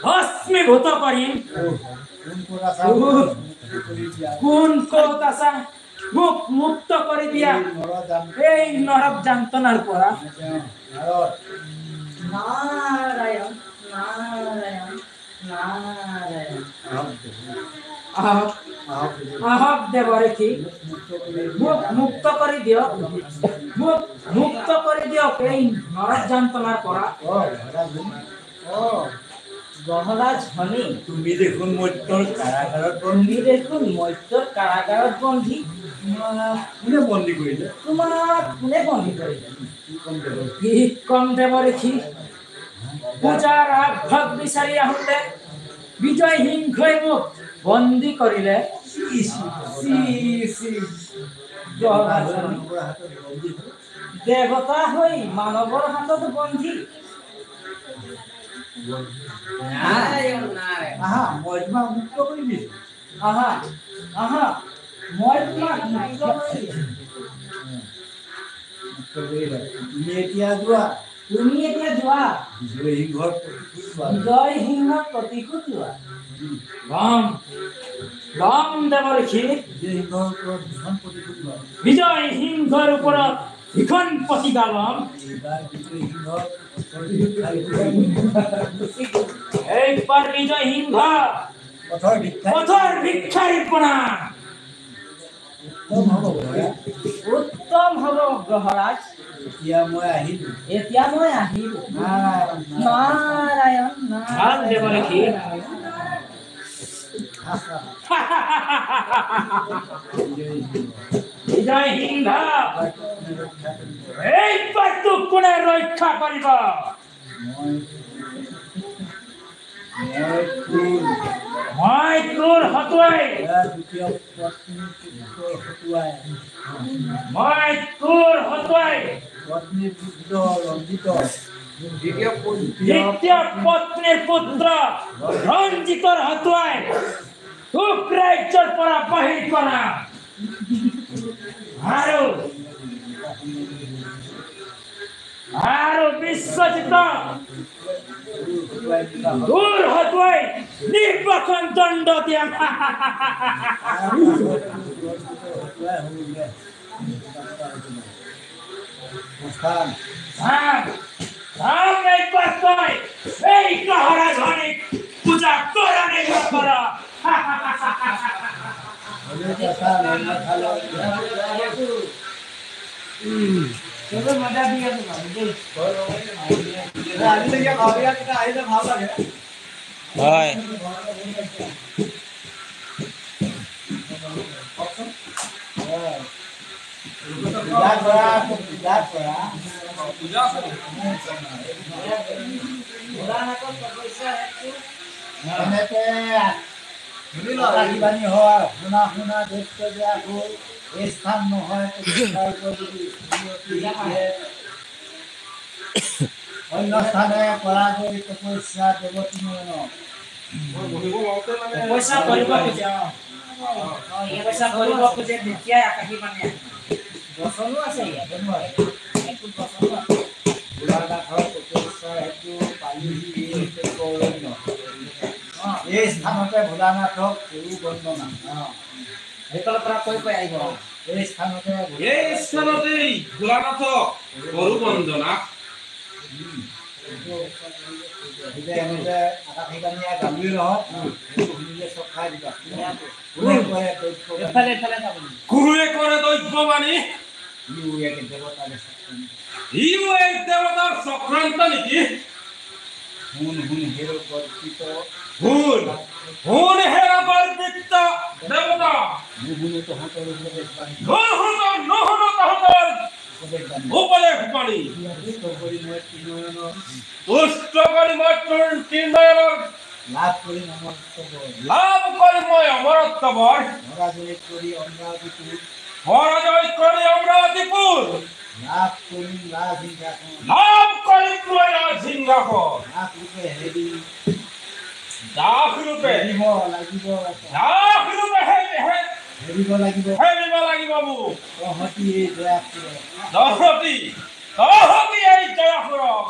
ভস্মীভূত কৰিম কোন ক'ত আছা মোক মুক্ত কৰি দিয়া এই নৰক যান্ত্ৰণাৰ পৰা নাৰায়ণ নাৰায়ণ নাৰায়ণ আহক দেৱৰক্ষী মোক মুক্ত কৰি দিয়ক মোক মুক্ত কৰি দিয়ক এই নৰক যান্ত্ৰণাৰ পৰা গহৰাজ ধনী তুমি দেখোন মত্যৰ কাৰাগাৰত তুমি দেখোন মত্যৰ কাৰাগাৰত বন্দী কোনে বন্দী কৰিলে তোমাক কোনে বন্দী কৰিলে কি কম দেৱৰক্ষী পূজাৰ আগভাগ বিচাৰি আহোঁতে বিজয় সিংহই মোক বন্দী কৰিলে দেৱতা হৈ মানৱৰ হাতত বন্দী নাৰায়ণ নাৰায়ণ আহা মই তোমাক মুক্ত কৰি দিছো আহা আহা মই তোমাক মুক্ত কৰি দিছো মুক্ত কৰিলা তুমি এতিয়া যোৱা তুমি এতিয়া যোৱা বিজয় সিংহৰ প্ৰতিশোধ লোৱা বিজয় সিংহৰ প্ৰতিশোধ লোৱা লম লম দেৱৰক্ষী বিজয় সিংহৰ ওপৰত ভীষণ প্ৰতিশোধ লোৱা বিজয় সিংহৰ ওপৰত এইবাৰ বিজয় সিংহ এইবাৰ বিজয় সিংহ পথৰ ভিক্ষাৰী প্ৰণাম উত্তম হ'ব গ্ৰহৰাজ এতিয়া মই আহিলো নাৰায়ণ দেৱৰক্ষী বিজয় সিংহ এইবাৰ তোক কোনে ৰক্ষা কৰিব মই তোৰ হতুৱাই দ্বিতীয় পত্নীৰ পুত্ৰ ৰঞ্জিতৰ হতুৱাই তোক ৰাজ্যৰ পৰা বাহিৰ কৰা আৰু বিশ্বজিত তোৰ হতুৱাই নিৰ্বাসন দণ্ড দিয়া এই গহৰাজ ধনীক পূজা কৰা নে নকৰা মজা দি আছো হয় অন্য স্থানে পৰাজয় তপস্যা দেৱতী পইচা কৰিব খোজে তেতিয়াই আকাশী মানে বচনো আছে ইয়াত এই স্থানতে ভোলানাথক গুৰু বন্দনা সেইফালৰ পৰা কৈ আহিব এই স্থানতে ভোলানাথক গুৰু বন্দনা গুৰুৱে কৰে দৈব্য মানি ইও এক দেৱতাৰ চক্ৰান্ত নেকি হুন হেৰ গৰ্পিত দেৱতা উপদেশ বাণী তুষ্ট কৰি মই তোৰ তিনয়নৰ লাভ কৰি মই অমৰত্ব বৰ মহাজয় কৰি অমৰাৱতীপুৰ পৰাজয় কৰি অমৰাৱতীপুৰ লাভ কৰি ৰাজসিংহাসন লাভ কৰি মই ৰাজসিংহাসন দাস ৰূপে দাস ৰূপে হেৰিব লাগিব মোক তহঁতি এই দয়া দহৰতি এই জয়াসুৰক